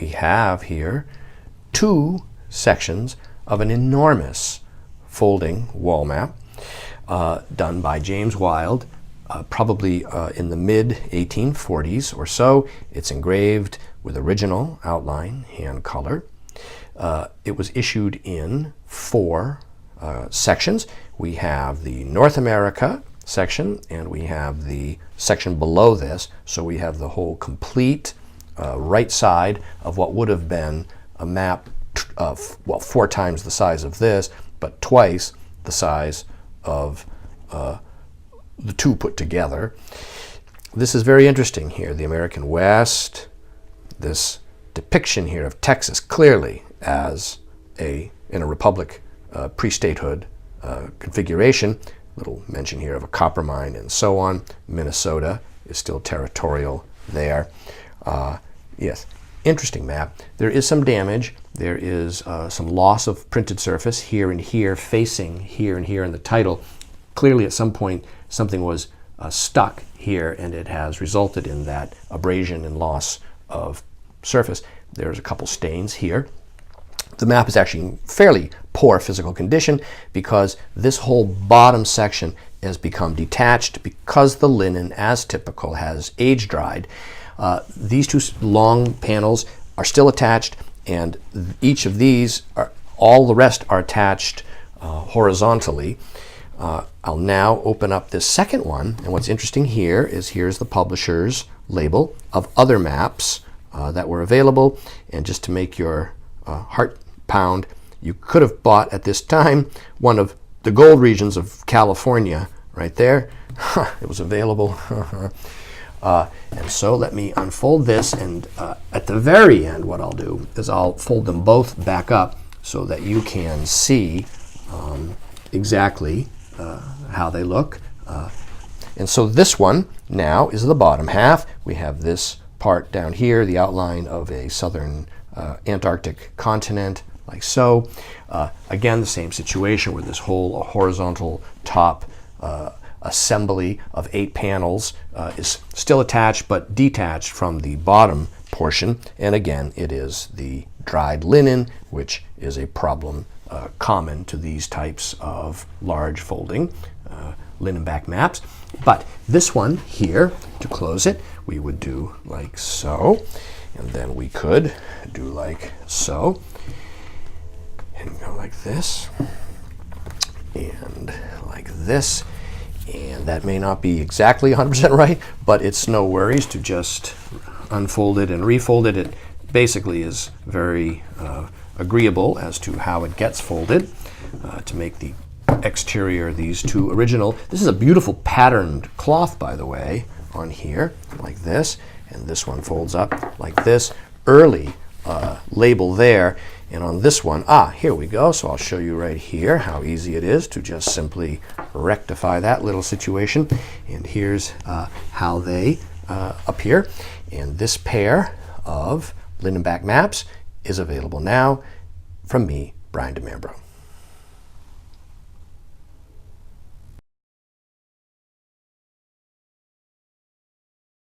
we have here two sections of an enormous folding wall map done by James Wyld, probably in the mid-1840s or so. It's engraved with original outline, hand color. It was issued in four sections. We have the North America section, and we have the section below this. So we have the whole complete right side of what would have been a map of, well, 4 times the size of this, but twice the size of the two put together. This is very interesting here, the American West, this depiction here of Texas clearly as in a republic pre-statehood configuration. Little mention here of a copper mine and so on. Minnesota is still territorial there. Yes, interesting map. There is some damage. There is some loss of printed surface here and here, facing here and here in the title. Clearly at some point something was stuck here, and it has resulted in that abrasion and loss of surface. There's a couple stains here. The map is actually in fairly poor physical condition because this whole bottom section has become detached because the linen, as typical, has age dried. These two long panels are still attached, and each of these, all the rest are attached horizontally. I'll now open up this second one, and what's interesting here is here's the publisher's label of other maps that were available. And just to make your heart pound, you could have bought at this time one of the gold regions of California right there. It was available. And so let me unfold this, and at the very end what I'll do is I'll fold them both back up so that you can see exactly how they look. And so this one now is the bottom half. We have this part down here, the outline of a southern Antarctic continent, like so. Again, the same situation where this whole horizontal top assembly of 8 panels is still attached but detached from the bottom portion. And again, it is the dried linen, which is a problem common to these types of large folding linen back maps. But this one here, to close it, we would do like so, and then we could do like so, and go like this, and like this. And that may not be exactly 100% right, but it's no worries to just unfold it and refold it. It basically is very agreeable as to how it gets folded to make the exterior, these two original. This is a beautiful patterned cloth, by the way, on here, like this, and this one folds up like this. Early label there, and on this one, here we go. So I'll show you right here how easy it is to just simply rectify that little situation. And here's how they appear. And this pair of linen back maps is available now from me, Brian DeMambro.